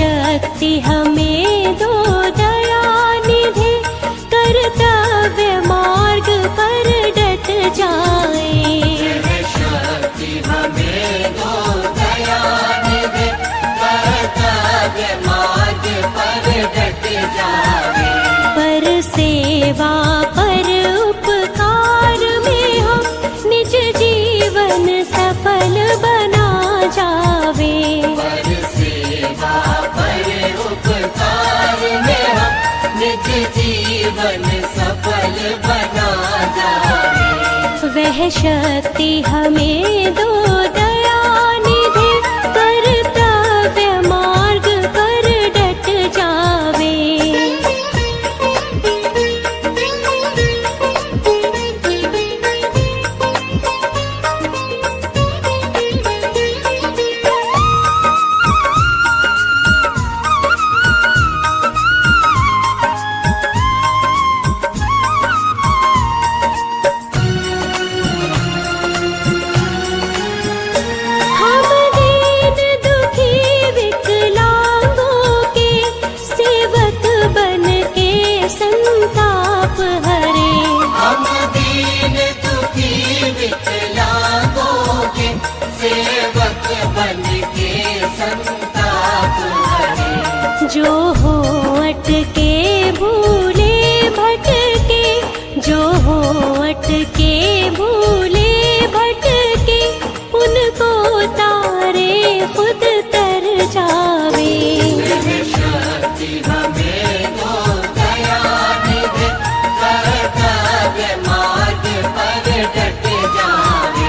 शक्ति हमें दो दया निधे, कर्तव्य मार्ग पर डट जाए। वह शक्ति हमें दो दया निधे, कर्तव्य मार्ग पर डट जाए। पर सेवा पर उपकार में हम निज जीवन सफल बना जावे। पर सेवा पर उपकार में हम निज जीवन सफल बना जाए। वह शक्ति हमें दो दया निधे, कर्तव्य मार्ग पर डट जावे। हम दीन दुखी विकलांगों के सेवक बन के संताप हरे। हम दीन दुखी विकलांगों के सेवक बन के संताप हरे। जो हो अटके भूले भटके, जो हो अटके भूले भटके, उनको तारे खुद तर जावे। वह शक्ति हमें दो दया निधे, कर्तव्य मार्ग पर डट जावे।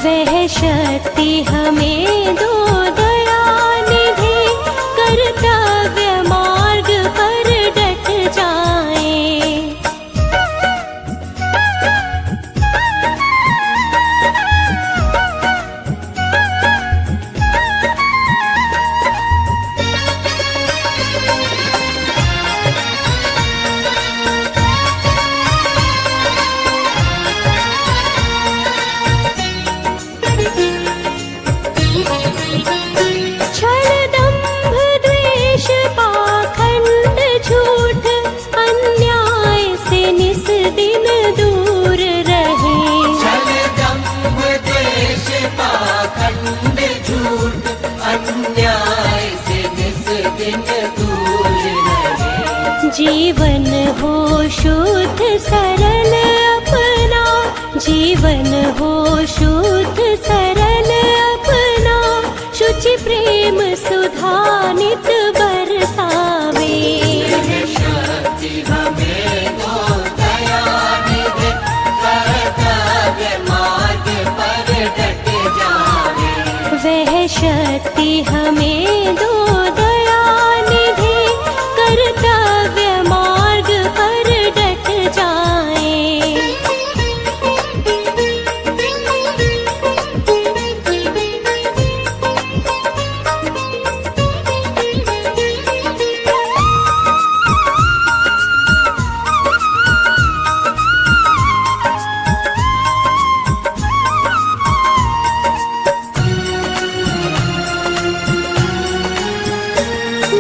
वह शक्ति हमें दो दया निधे, कर्तव्य मार्ग पर डट जाए। छल दंभ द्वेष पाखंड झूठ, अन्याय से निस दिन दूर रहे। छल दंभ द्वेष पाखंड झूठ, अन्याय से निस दिन दूर रहे। जीवन हो शुद्ध सरल अपना, जीवन हो शुद्ध सरल अपना, शुचि प्रेम सुधा नित बरसावे। वह शक्ति हमें दो दया निधे, कर्तव्य मार्ग पर डट जावे। वह शक्ति हमें दो दया निधे, कर्तव्य मार्ग पर डट जाए।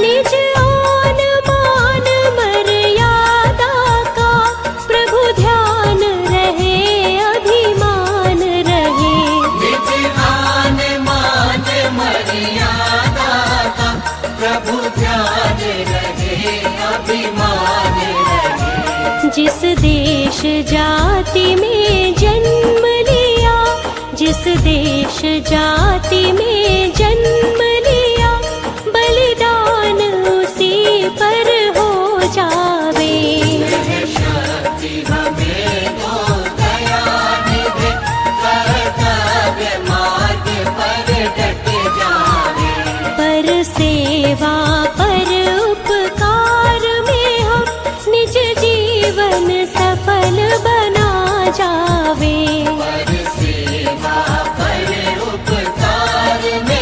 निज आन मान मर्यादा का प्रभु ध्यान रहे, अभिमान रहे। निज आन मान मर्यादा का प्रभु ध्यान रहे, अभिमान रहे। जिस देश जाति में जन्म लिया, जिस देश जाति में जन्म लिया, बलिदान उसी पर हो जावे। वह शक्ति हमें दो दया निधे, कर्तव्य मार्ग पर डट जावे। पर सेवा पर उपकार में हम निज जीवन सफल बना जावे। पर सेवा पर उपकार में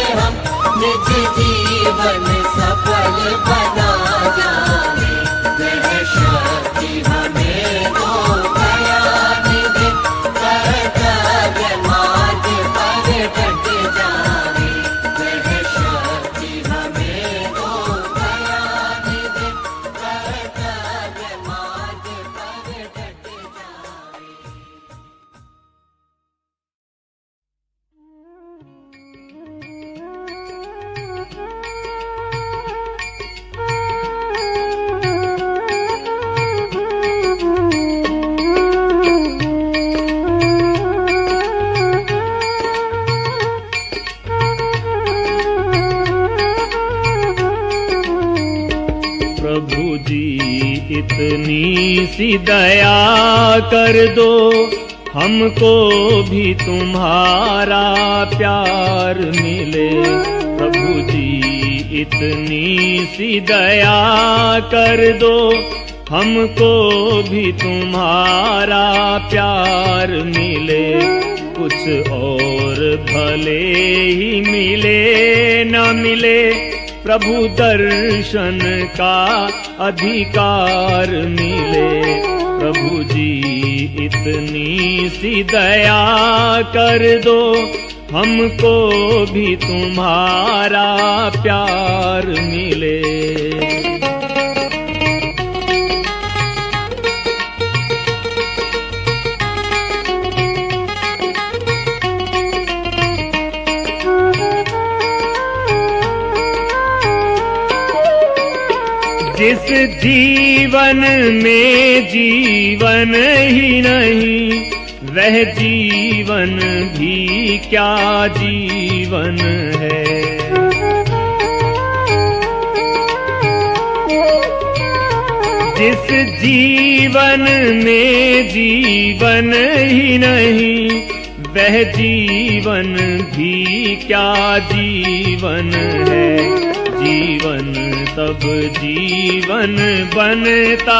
इतनी सी दया कर दो, हमको भी तुम्हारा प्यार मिले। प्रभु जी इतनी सी दया कर दो, हमको भी तुम्हारा प्यार मिले। कुछ और भले ही मिले न मिले, प्रभु दर्शन का अधिकार मिले। प्रभु जी इतनी सी दया कर दो, हमको भी तुम्हारा प्यार मिले। जिस जीवन में जीवन ही नहीं, वह जीवन भी क्या जीवन है। जिस जीवन में जीवन ही नहीं, वह जीवन भी क्या जीवन है। जीवन तब जीवन बनता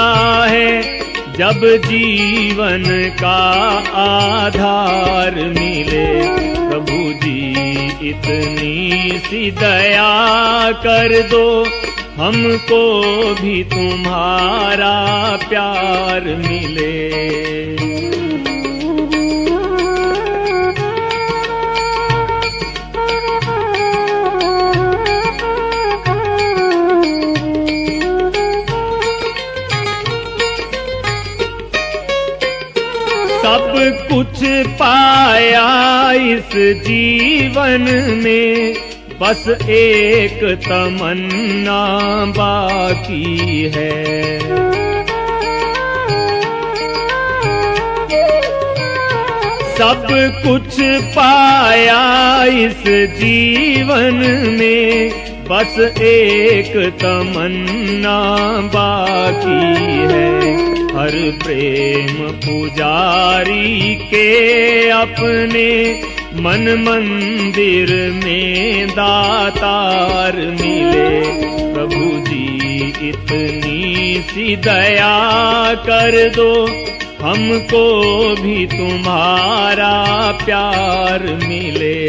है, जब जीवन का आधार मिले। प्रभु जी इतनी सी दया कर दो, हमको भी तुम्हारा प्यार मिले। सब कुछ पाया इस जीवन में, बस एक तमन्ना बाकी है। सब कुछ पाया इस जीवन में, बस एक तमन्ना बाकी है। हर प्रेम पुजारी के अपने मन मंदिर में दातार मिले। प्रभु जी इतनी सी दया कर दो, हमको भी तुम्हारा प्यार मिले।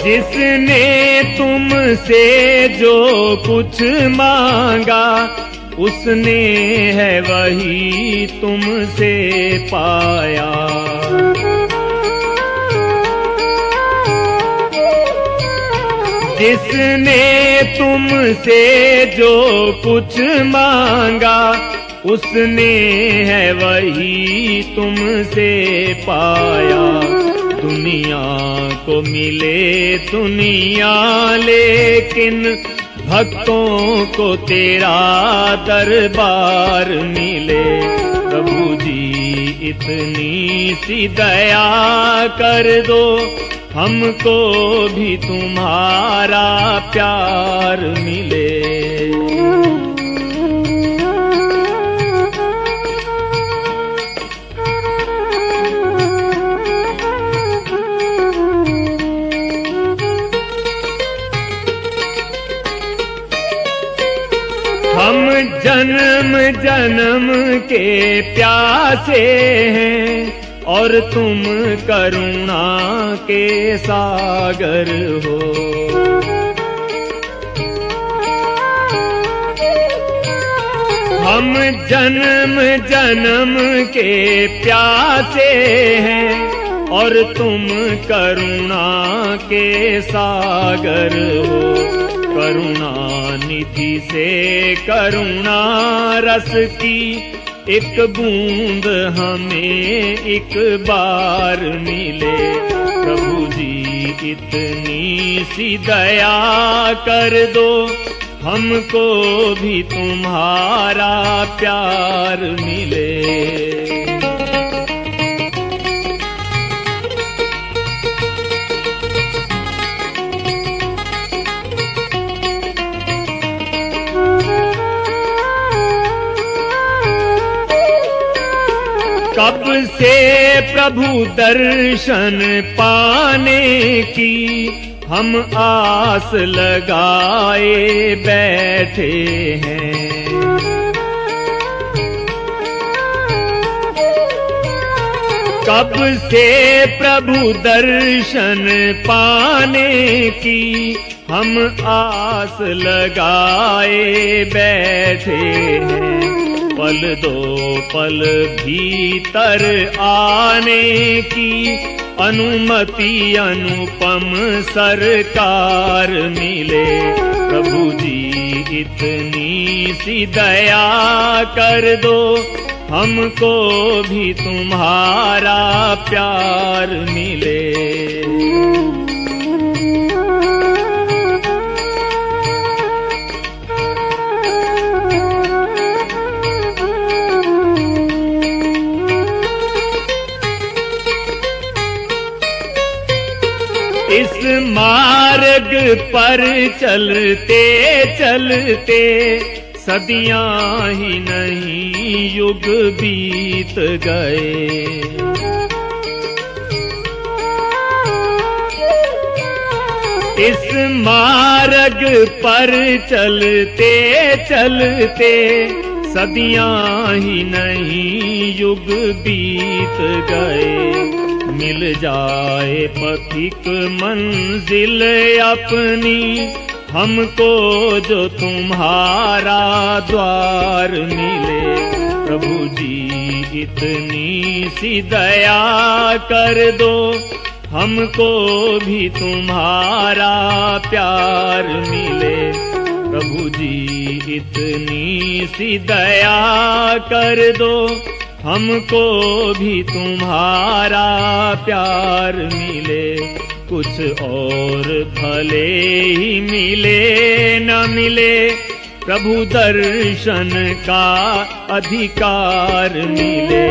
जिसने तुमसे जो कुछ मांगा, उसने है वही तुमसे पाया। जिसने तुमसे जो कुछ मांगा, उसने है वही तुमसे पाया। दुनिया को मिले दुनिया, लेकिन भक्तों को तेरा दरबार मिले। प्रभु जी इतनी सी दया कर दो, हमको भी तुम्हारा प्यार मिले। हम जन्म जन्म के प्यासे हैं, और तुम करुणा के सागर हो। हम जन्म जन्म के प्यासे हैं, और तुम करुणा के सागर हो। करुणा निधि से करुणा रस की एक बूंद हमें एक बार मिले। प्रभु जी इतनी सी दया कर दो, हमको भी तुम्हारा प्यार मिले। कब से प्रभु दर्शन पाने की हम आस लगाए बैठे हैं। कब से प्रभु दर्शन पाने की हम आस लगाए बैठे हैं। पल दो पल भीतर आने की अनुमति अनुपम सरकार मिले। प्रभु जी इतनी सी दया कर दो, हमको भी तुम्हारा प्यार मिले। इस मार्ग पर चलते चलते सदियां ही नहीं युग बीत गए। इस मार्ग पर चलते चलते सदियां ही नहीं युग बीत गए। मिल जाए पथिक मंजिल अपनी, हमको जो तुम्हारा द्वार मिले। प्रभु जी इतनी सी दया कर दो, हमको भी तुम्हारा प्यार मिले। प्रभु जी इतनी सी दया कर दो, हमको भी तुम्हारा प्यार मिले। कुछ और भले ही मिले न मिले, प्रभु दर्शन का अधिकार मिले।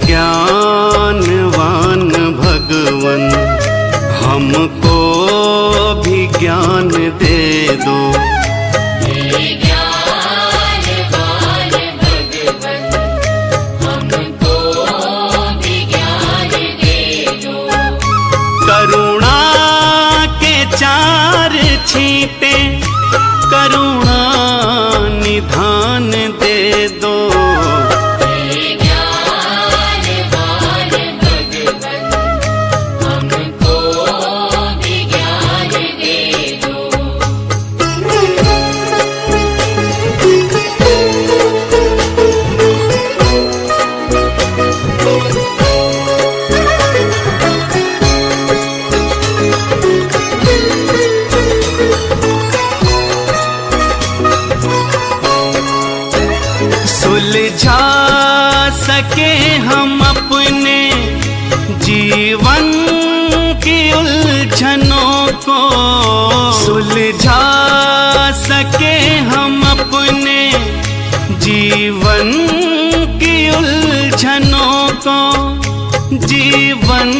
ज्ञानवान भगवन हमको भी ज्ञान दे दो। ज्ञानवान भगवन हमको भी ज्ञान दे दो। करुणा के चार छींटे करुणा निधान दे दो। सुलझा सके हम अपने जीवन की उलझनों को, सुलझा सके हम अपने जीवन की उलझनों को, जीवन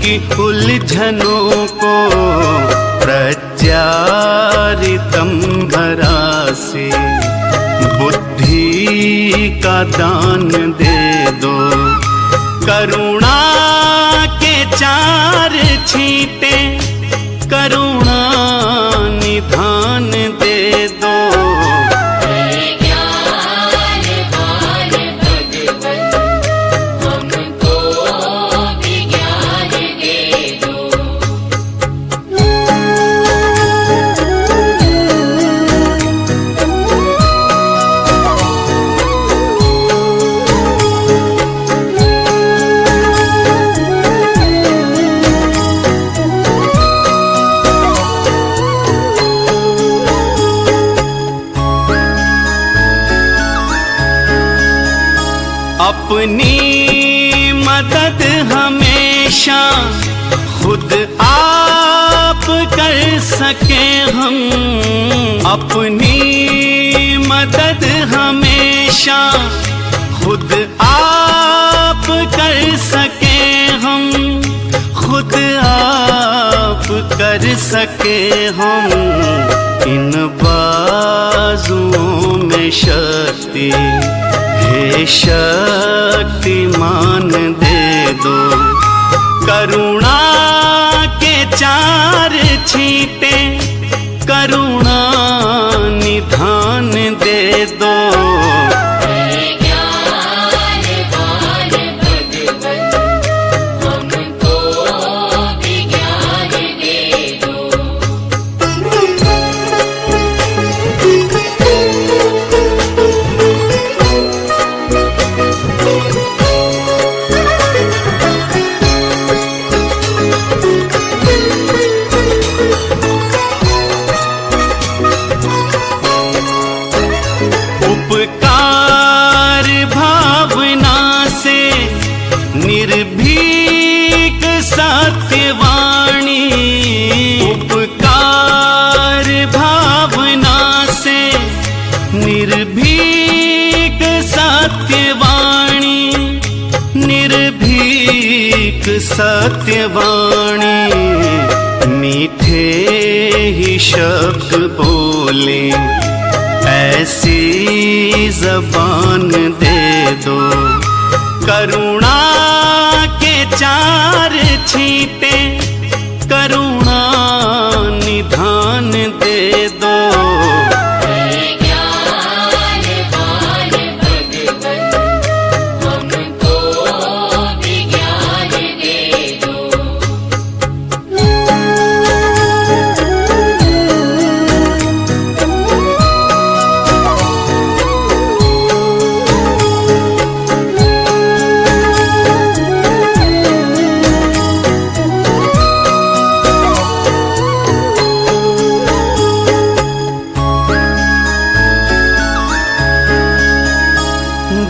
की उलझनों को प्रत्यारितम भरा से बुद्धि का दान दे दो। करुणा के चार छींटे करुणा निधान दे दो। ज्ञानवान भगवन हमको अपनी मदद हमेशा खुद आप कर सके हम, अपनी मदद हमेशा खुद आप कर सके हम, खुद आप कर सके हम। इन बाजुओं में शक्ति हे शक्तिमान दे दो, करुणा के चार छींटे करुणा निधान दे दो। उपकार भावना से निर्भीक सत्यवाणी, उपकार भावना से निर्भीक सत्यवाणी, निर्भीक सत्यवाणी। मीठे ही शब्द बोले ऐसी ज़बान दे दो, करुणा के चार छींटे करुणा निधान दे दो।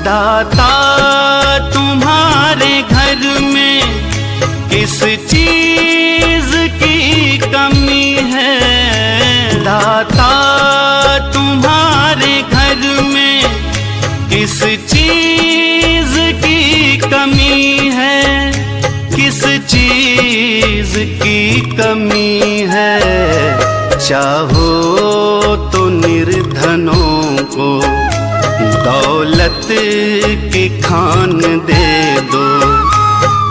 दाता तुम्हारे घर में किस चीज की कमी है, दाता तुम्हारे घर में किस चीज की कमी है, किस चीज की कमी है। चाहो तो निर्धनों को दौलत की खान दे दो,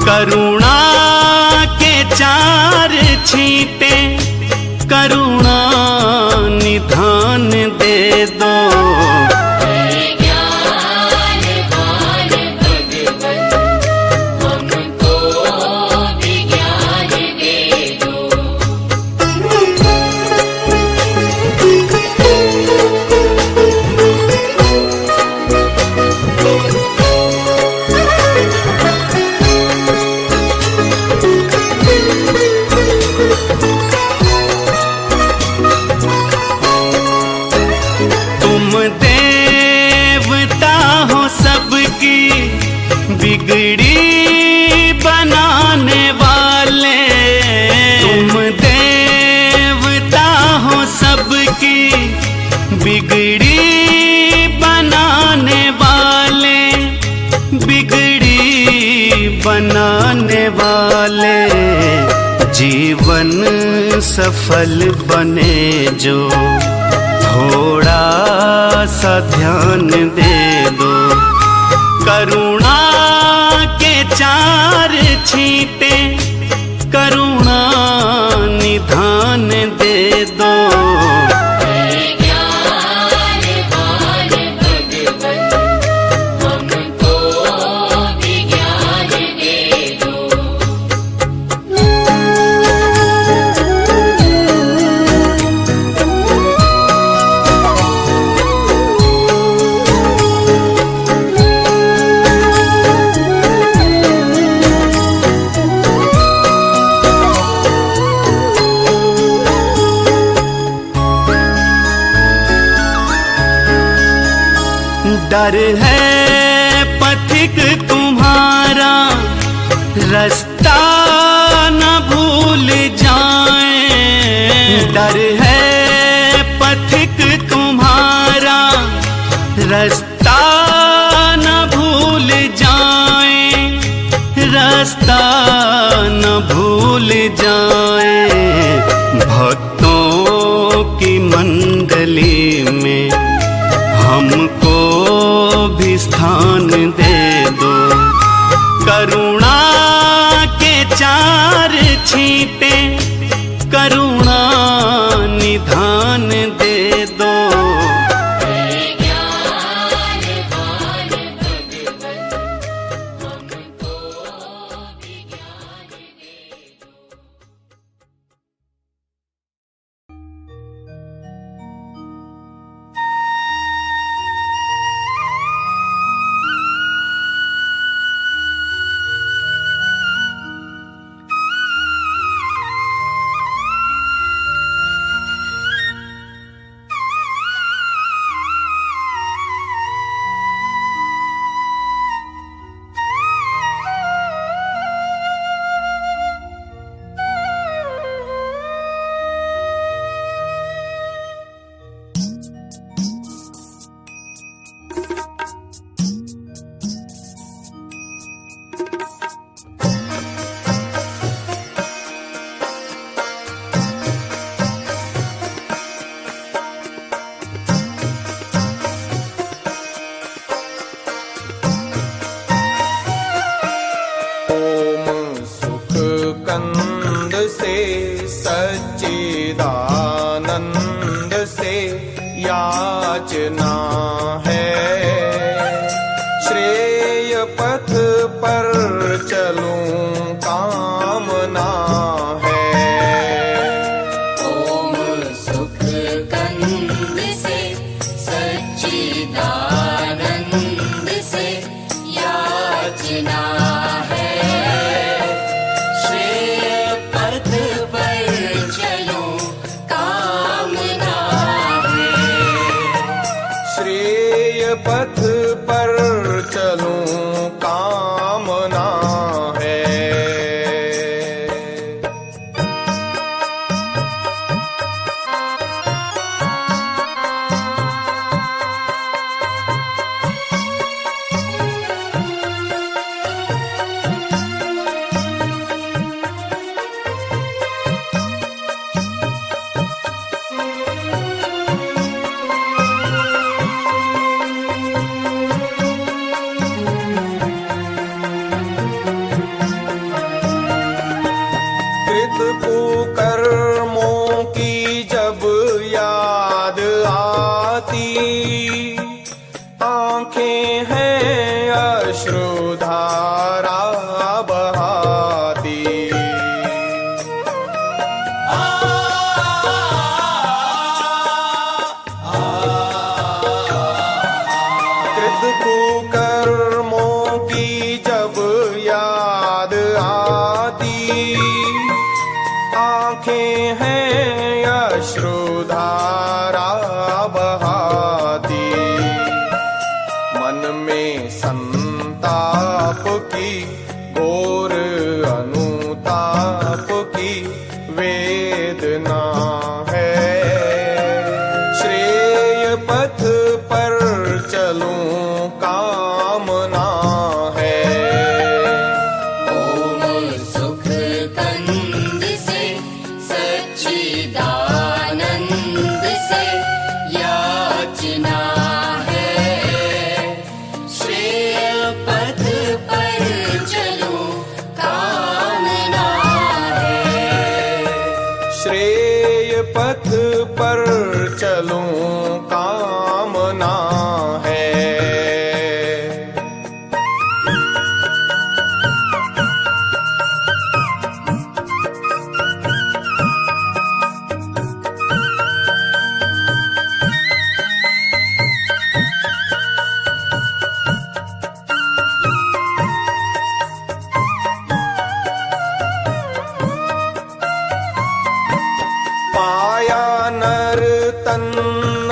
करुणा के चार छींटे करुणा निधान दे दो। बिगड़ी बनाने वाले, तुम देवता हो सबकी बिगड़ी बनाने वाले, बिगड़ी बनाने वाले। जीवन सफल बने जो थोड़ा सा ध्यान दे दो, करुणा के चार छींटे करुणा निधान दे दो। डर है पथिक रास्ता न भूल जाएं, डर है पथिक तुम्हारा, रास्ता न भूल जाएं, रास्ता न भूल जाएं। भक्तों की मंडली में हमको भी स्थान दे दो, करुणा के चार छींटे करुणा निधान दे दो। सच्चिदानंद से याचना है, श्रेय पथ पर चलूं कामना है। ओम सुख कंद से सच्चिदानंद से याचना है, श्रेय पथ पर चलूं कामना है। श्रेय पथ पर चलूं कामना है। कुकर्मों की जब याद आती, आंखें हैं अश्रुधारा बहाती। कृत कुकर्मों की जब याद आती, आंखें हैं अश्रुधारा बहाती। मन में संताप की घोर अनुताप की वेदना है, श्रेय पथ पर चलूं कामना है। ओम सुख कंद से सच्चिदानंद से याचना है, श्रेय पथ पर चलूं कामना है। श्रेय पथ पर चलूं कामना है। पाया नर तन न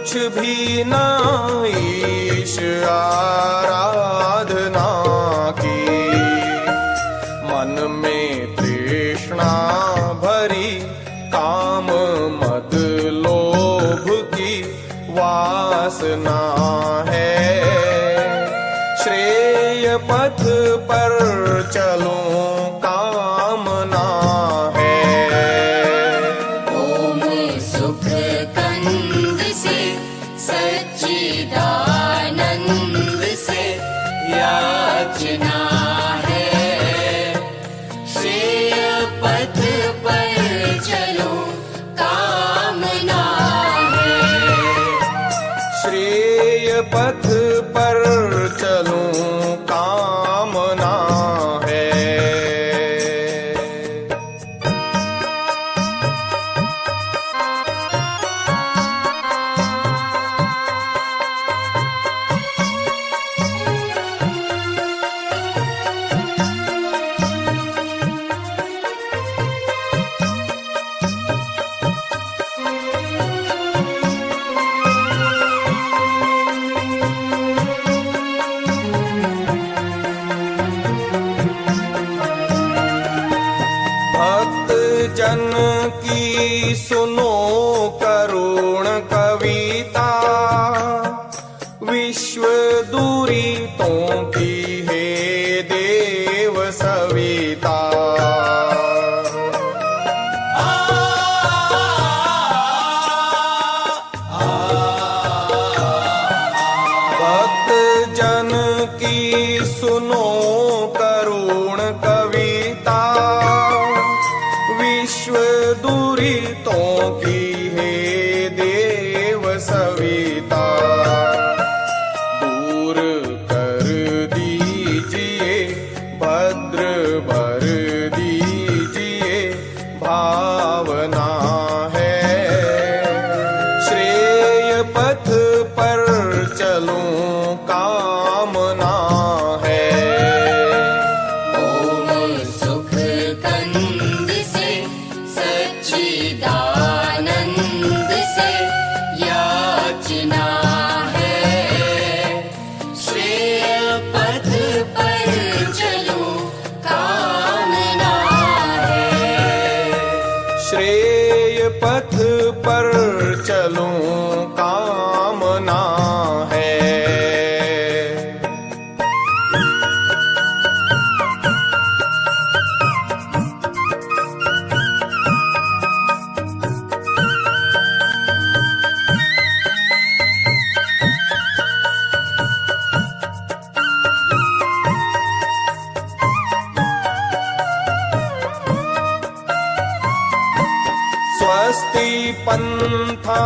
कुछ भी ना ईश आराधना की। मन में तृष्णा भरी काम मद लोभ की वासना है। श्रेय पथ पर चलूं कामना है। ओम सुख कंद से सच्चिदानंद से याचना है। श्रेय पथ पर चलो कामना है। श्रेय पथ पर चलूं कामना है। भक्त जन की सुनो करुण कविता। विश्व दूरितों की हे देव सविता। भक्त जन की सुनो करुण कविता। विश्व दूरितों की हे देव सविता। दूर कर दीजिए भद्र भर दीजिए भावना है। श्रेय पथ पर चलूं कामना है। ओम सुख कंद से सच्चिदानंद से याचना है। श्रेय पथ पर चलो कामना है। श्रेय पथ पर चलूं कामना है। स्वस्ति पंथा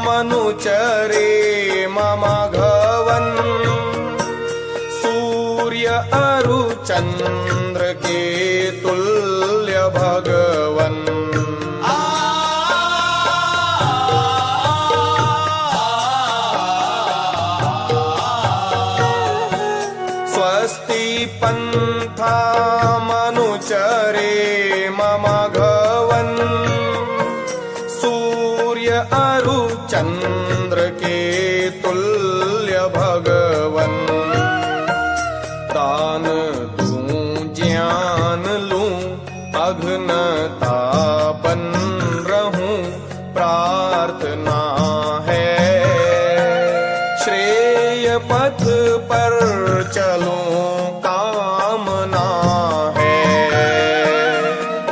मनुचरे मम घवन्। सूर्य अरु चंद्र के तुल्य भगवन्। स्वस्ति पंथा मनुचरे मम घवन्। सूर्य अरु चंद्र के तुल्य भगवन्। दान दूं ज्ञान लूं अघ्नता बन रहूं प्रार्थना है। श्रेय पथ पर चलूं कामना है।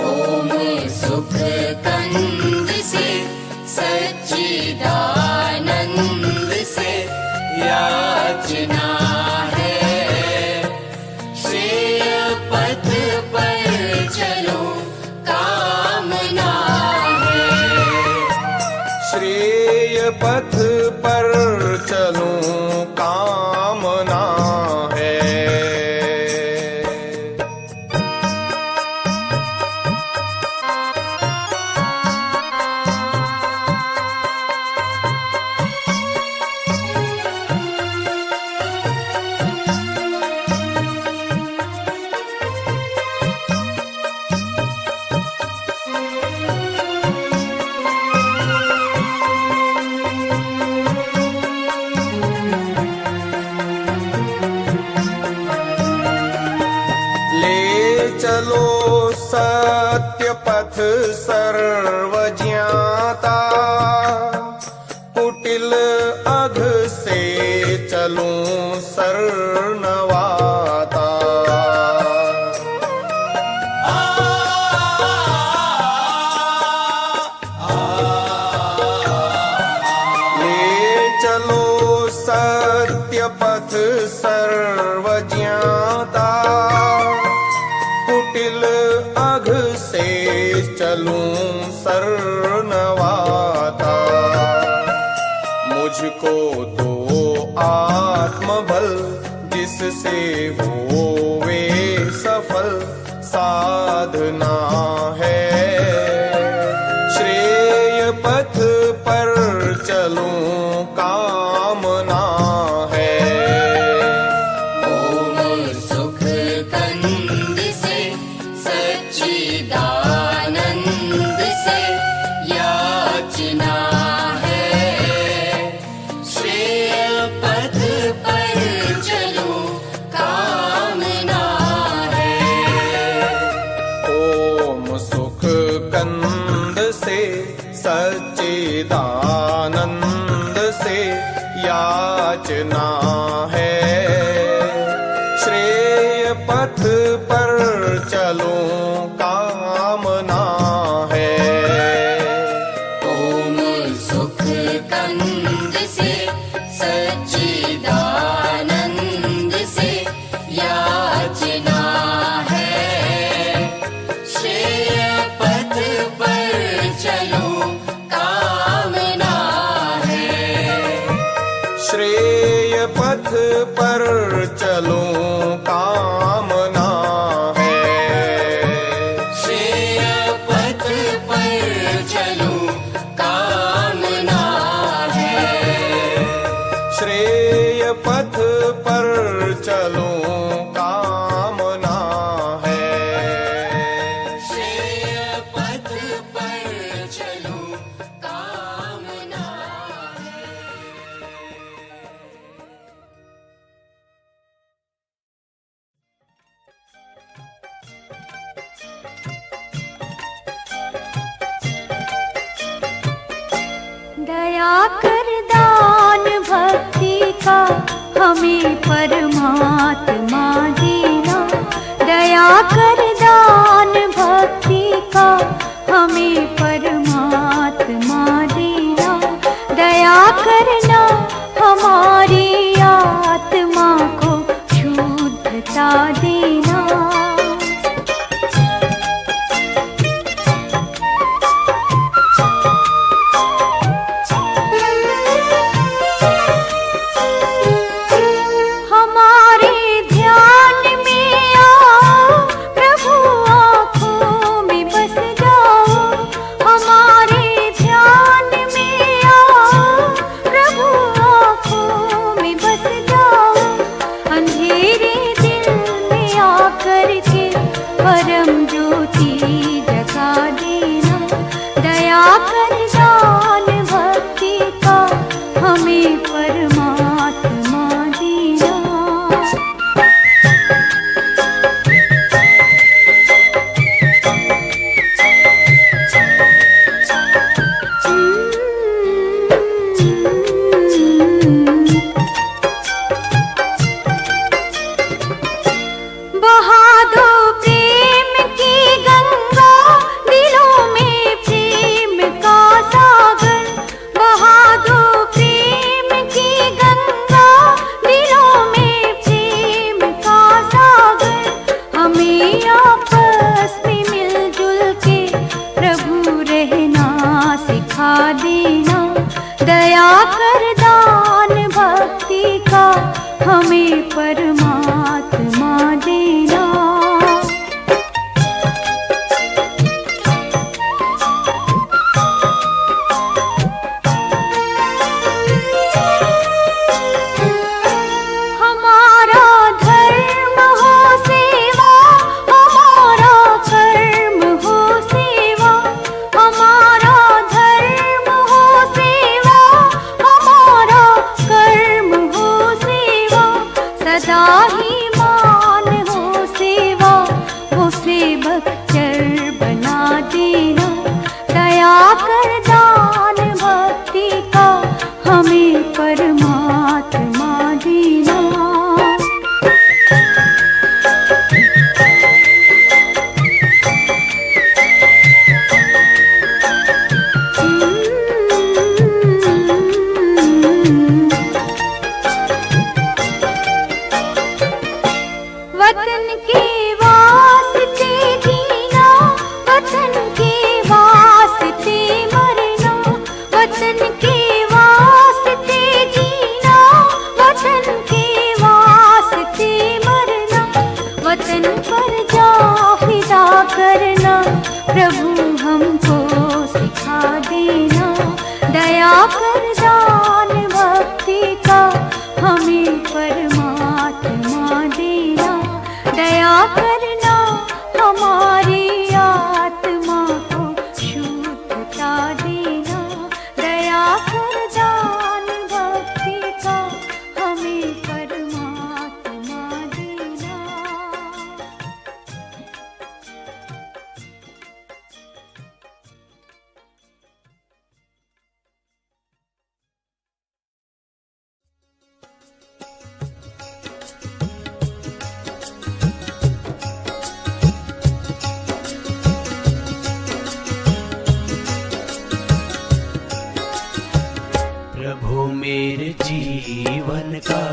ओम सुख कंद से सच्चिदानंद से याचना है। श्रेय पथ पर चलो कामना है। श्रेय पथ पर चलूं कामना है। मुझको दो आत्मबल, जिससे होवे सफल साधना है। श्रेय पथ पर चलूं कामना है। ओम सुख कंद से सच्चिदानंद से याचना है। श्रेय पथ पर चलूं कामना है। ओम सुख कंद से सच्चिदानंद से याचना है। श्रेय पथ पर चलूं कामना है। ओम सुख कंद से सच्चिदानंद से याचना है। श्रेय पथ पर चलूं कामना है। श्रेय पथ पर चलूं कामना है। श्रेय पथ पर चलूं कामना है। श्रेय पथ पर चलूं कामना है। श्रेय पथ पर चलूं कामना है। दया कर दान भक्ति का हमें परमात्मा देना। दया कर दान भक्ति का हमें परमात्मा देना। दया करना हमारी आत्मा को शुद्धता देना। हमारे ध्यान में आओ प्रभु, आँखों में बस जाओ। हमारे ध्यान में आओ प्रभु, आँखों में बस जाओ। अंधेरे दिल में आकर के परम ज्योति जगा देना। दया कर दान भक्ति का हमें परमात्मा देना। बहा दो प्रेम की गंगा दिलों में, प्रेम का सागर। बहा दो प्रेम की गंगा दिलों में, प्रेम का सागर। हमें आपस में मिलजुल के प्रभु रहना सिखा देना। दया कर दान भक्ति का हमें परमात्मा देना। हमारा धर्म हो सेवा, हमारा कर्म हो सेवा। हमारा धर्म हो सेवा, हमारा कर्म हो सेवा। सदा दया कर दान भक्ति का हमें परमात्मा देना, दया करना हमारी आत्मा को शुद्धता देना, दया कर दान भक्ति का हमें परमात्मा देना। प्रभु मेरे जीवन का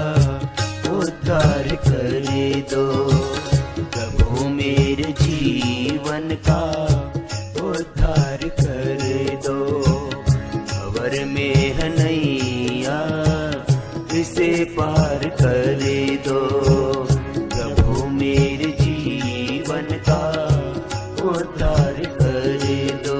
उद्धार कर दो, प्रभु मेरे जीवन का उद्धार कर दो। भंवर में है नैया इसे पार कर दो, प्रभु मेरे जीवन का उद्धार कर दो।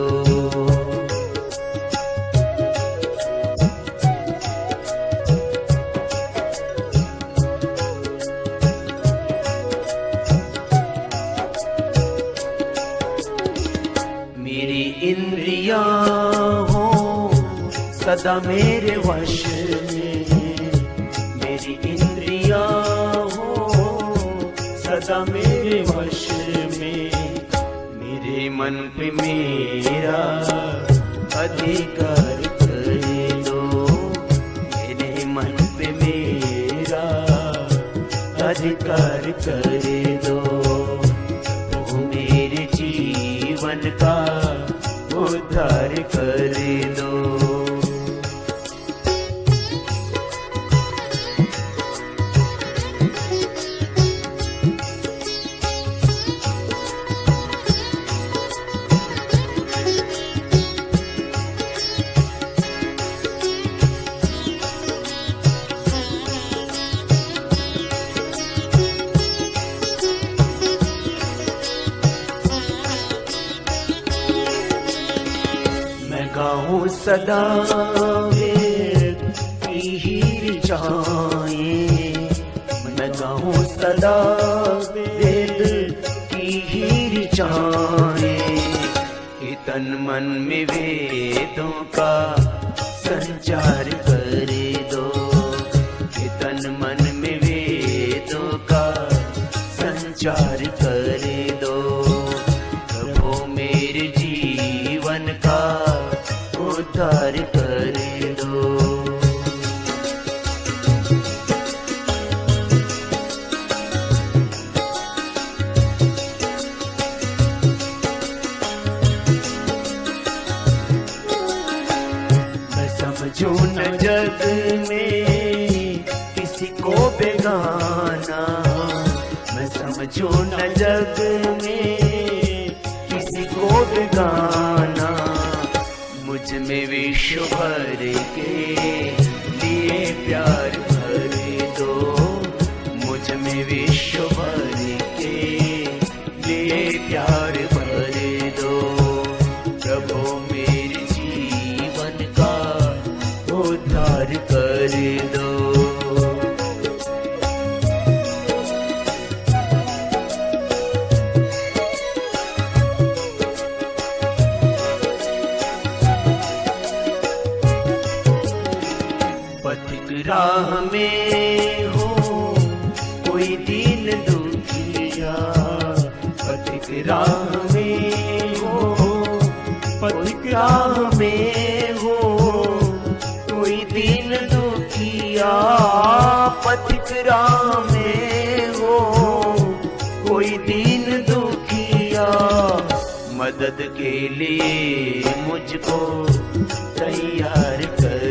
मेरी इंद्रियां हो सदा मेरे वश में, मेरी इंद्रियां हो सदा मेरे वश में। मेरे मन पे मेरा अधिकार कर दो, मेरे मन पे मेरा अधिकार कर दो। वो मेरे जीवन का उद्धार कर दो। गाऊं सदा वेद की ही ऋचाएं, मैं गाऊं सदा वेद की ही ऋचाएं। कि तन मन में वेदों का संचार कर दो, कि तन मन में वेदों का संचार कर दो। प्रभु मेरे जीवन का उद्धार कर दो। मैं समझूं न जग में किसी को बेगाना, मैं समझूं न जग में किसी को बेगाना। मुझ में विश्व भर के लिए प्यार भर दो, मुझ में विश्व भर के लिए प्यार भर दो। प्रभु मेरे जीवन का उद्धार कर दो। राह में हो कोई दीन दुखिया, पथिक राह में हो, पथिक राह में हो कोई दीन दुखिया, पथिक राह में हो कोई दीन दुखिया। मदद के लिए मुझको तैयार कर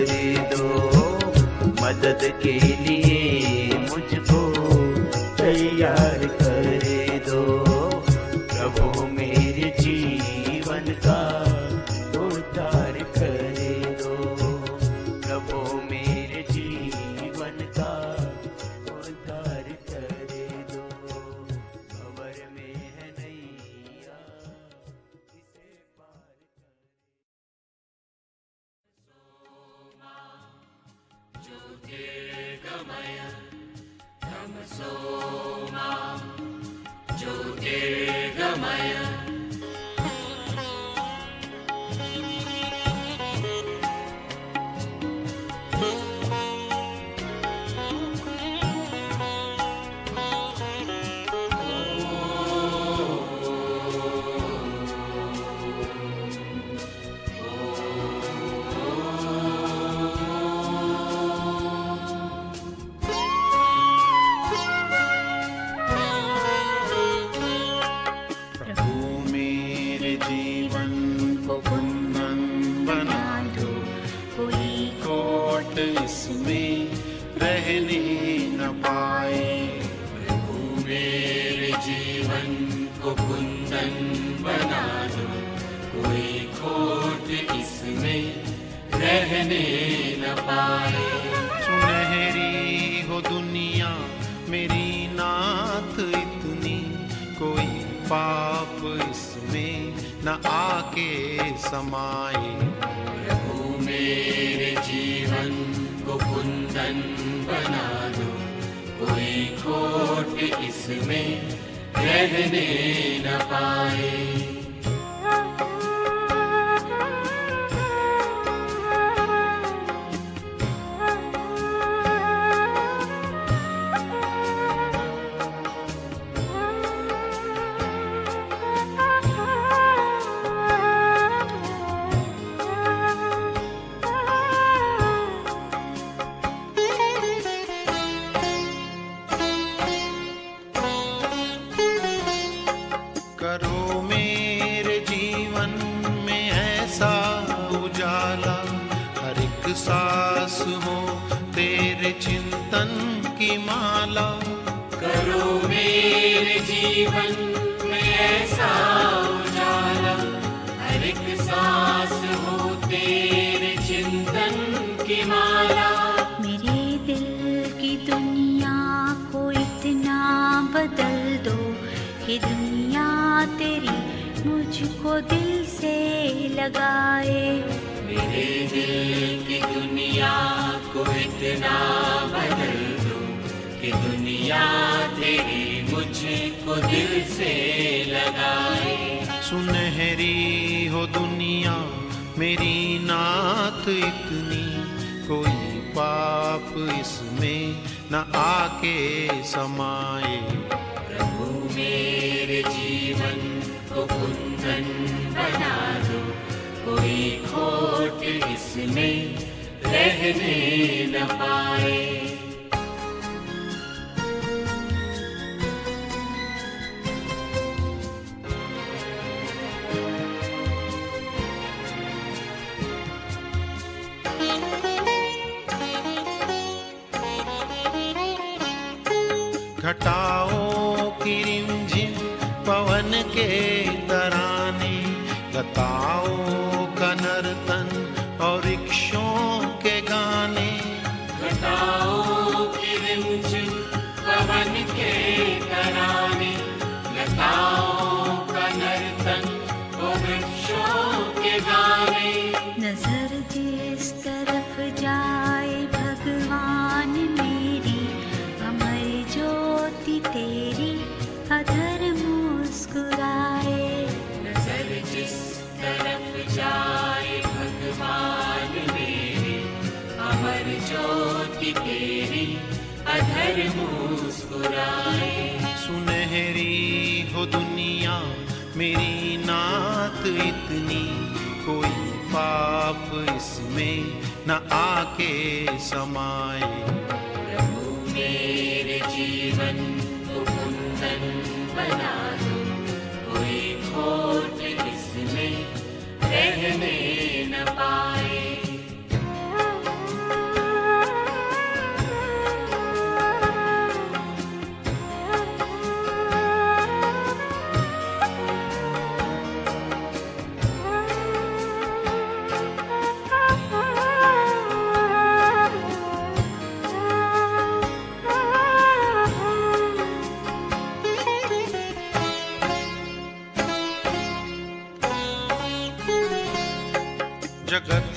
दो, मदद के लिए मुझको तैयार कर दो। प्रभु मेरे जीवन का उद्धार कर दो, प्रभु मेरे जीवन का उद्धार कर दो। भंवर में है नैया इसे पार कर। सोमा ज्योतिर्गमय इसमें रहने न पाए। प्रभु मेरे जीवन को कुंदन बना दो, कोई खोट इसमें रहने न पाए। सुनहरी हो दुनिया मेरी नात इतनी, कोई पाप इसमें न आके समाए। प्रभु मेरे जीवन को कुंदन बना दो, कोई खोट इसमें रहने न पाए। करो मेरे जीवन में ऐसा उजाला, हर एक सांस हो तेरे चिंतन की माला। करो मेरे जीवन में ऐसा उजाला, हर एक सांस हो तेरे चिंतन की माला। मेरे दिल की दुनिया को इतना बदल दो कि दुनिया तेरी मुझको दिल से लगाए। मेरे दिल की दुनिया को इतना बदल दो कि दुनिया तेरी मुझको दिल से लगाए। सुनहरी हो दुनिया मेरी नात इतनी, कोई पाप इसमें न आके समाए। प्रभु मेरे जीवन को कुंदन बना दो, कोई खोट इसमें रहने न पाए। घटाओं की रिमझिम पवन के तराने, लताओं का नर्तन और वृक्षों के गाने। घटाओं की रिमझिम पवन के तराने, लताओं का नर्तन और वृक्षों के गाने। नजर जिस तरफ जाए भगवान मेरी, अमर ज्योति तेरी अधर मुस्कुराए। नजर जिस तरफ जाए भगवान मेरे, अमर ज्योति तेरी अधर मुस्कुराए। सुनहरी हो दुनिया मेरी नात इतनी, कोई पाप इसमें न आके समाए। प्रभु मेरे जीवन को कुंदन बना दो, कोई खोट इसमें रहने न पाए। जगत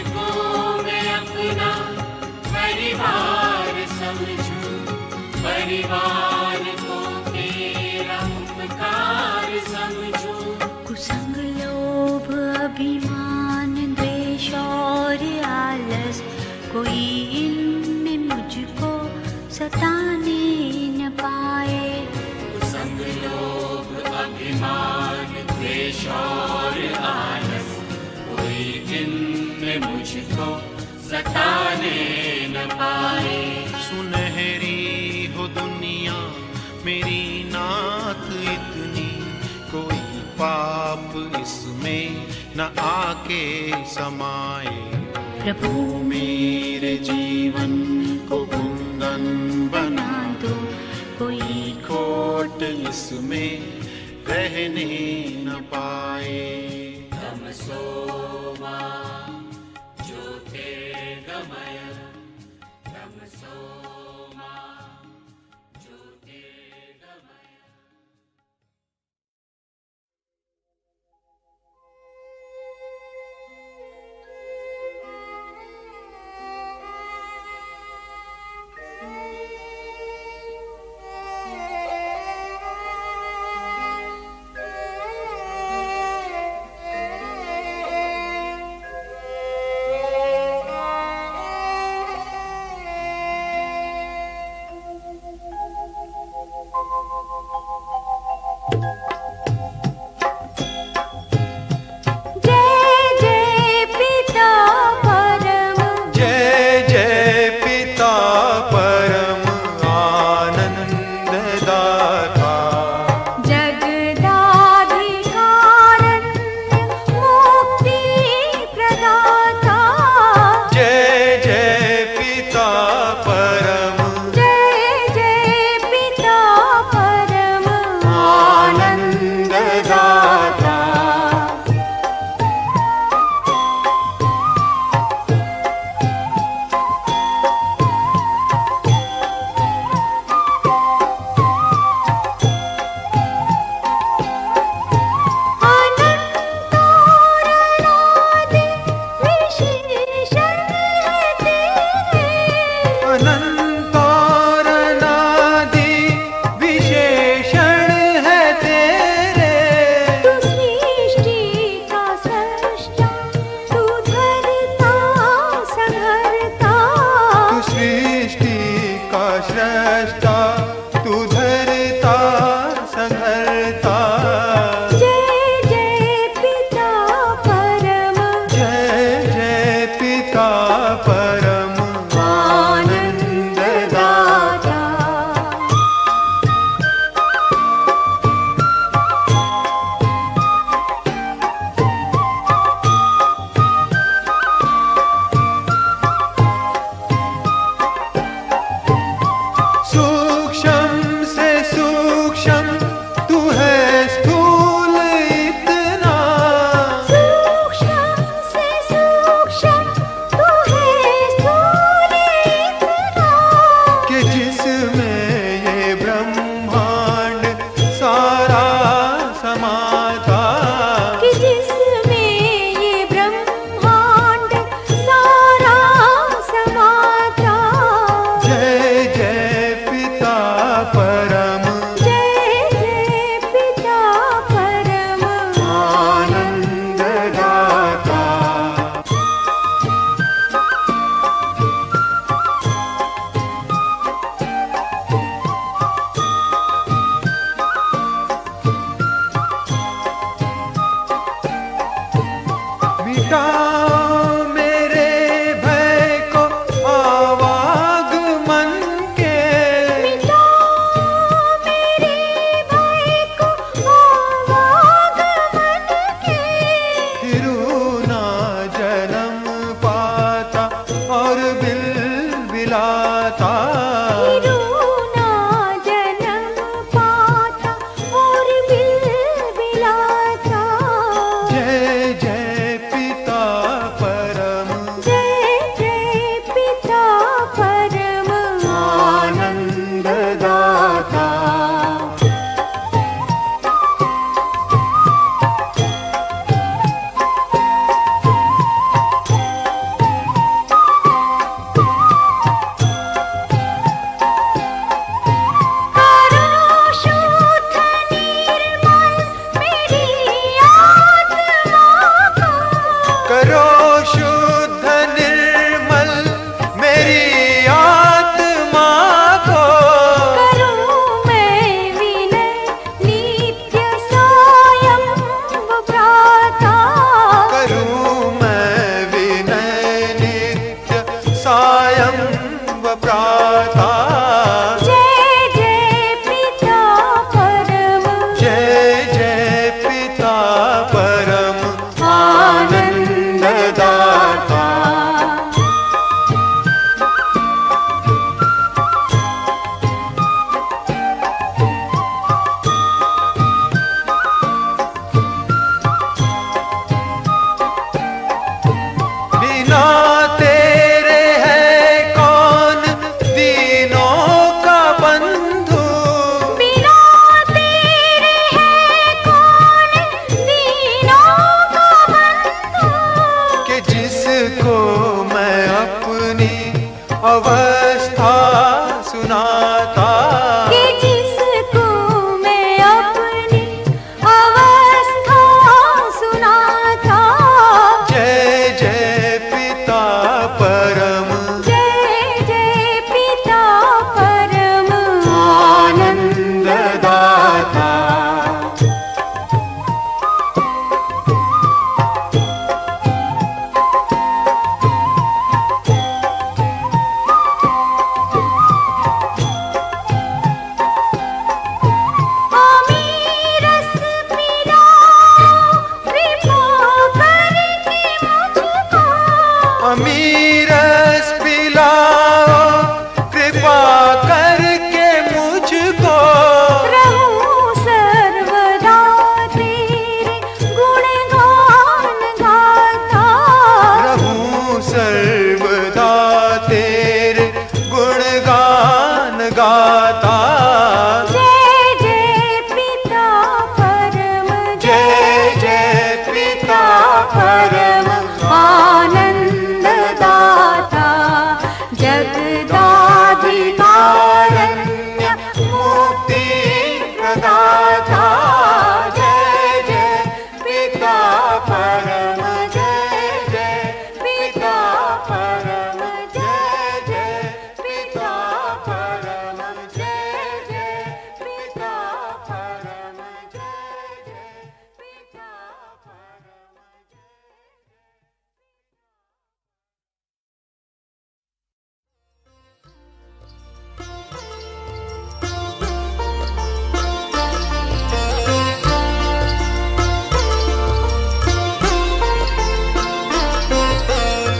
को मैं अपना परिवार समझूं, परिवार को तेरा उपकार समझूं। कुसंग लोभ अभिमान द्वेष और आलस कोई इनमें मुझको सताने न पाए। कुसंग लोभ अभिमान द्वेष और आलस कोई इनमें मुझको सताने न पाए। सुनहरी हो दुनिया मेरी नात इतनी, कोई पाप इसमें न आके समाए। प्रभु मेरे जीवन को कुंदन बना दो, कोई खोट इसमें रहने न पाए। तमसो मा ज्योतिर्गमय, तमसो मा ज्योतिर्गमय। दाता। जय जय पिता परम, जय जय पिता परम, आनंद दाता, जगदाधिकारण्य मुक्ति प्रदाता। जय जय पिता परम, जय जय पिता परम, जय जय पिता परम, जय जय पिता परम, जय जय पिता परम।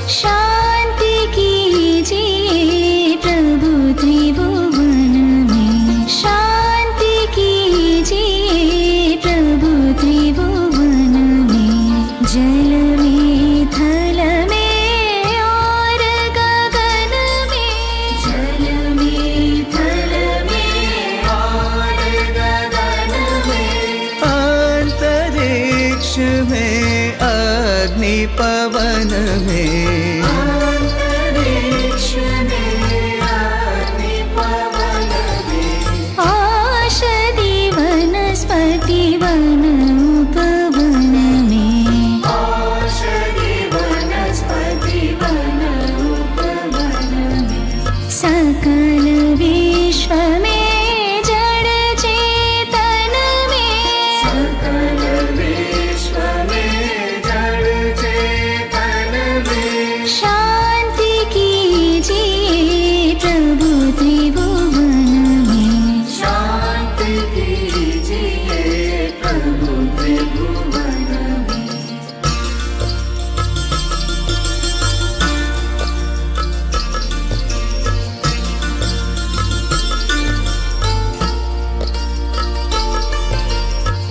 शांति कीजिए प्रभु त्रिभुवन में, शांति कीजिए प्रभु त्रिभुवन में। जल में थल में और गगन में, जल में थल में और गगन में। अंतरिक्ष में अग्नि पवन में, अंतरिक्ष में अग्नि पवन में। औषधि वनस्पति वन उपवन में, औषधि वनस्पति वन उपवन में। सकल विश्व में जड़ चेतन में, सकल विश्व में जड़ चेतन में। शांति कीजिए प्रभु त्रिभुवन में, शांति कीजिए प्रभु त्रिभुवन में।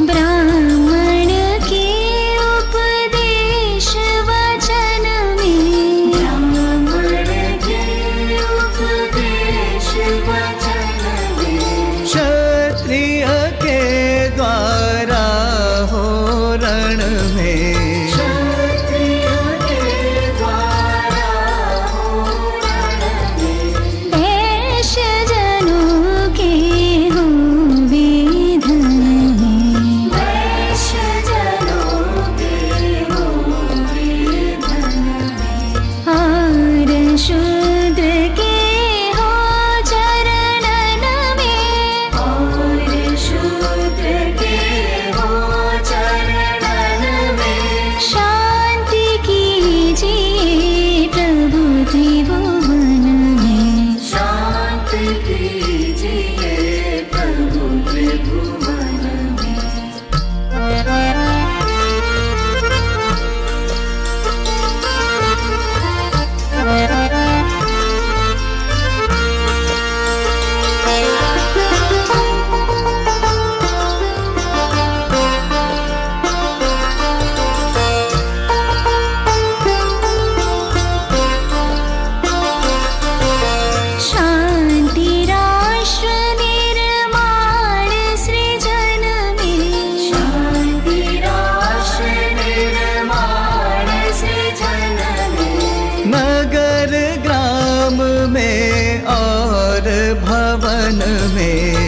ब्राह्मण के उपदेश वचन में, ब्राह्मण के उपदेश वचन में। क्षत्रिय के द्वारा हो रण में, क्षत्रिय के द्वारा हो रण में। देश जनों के हो विधन में, देश जनों के हो विधन में। और शूद्र के हो चरणन में, और शूद्र के हो चरणन में। शांति कीजिए प्रभु त्रिभुवन में, शांति कीजिए प्रभु त्रिभुवन में। शांति राष्ट्र निर्माण सृजन में, शांति राष्ट्र निर्माण सृजन में। नगर ग्राम में और भवन में,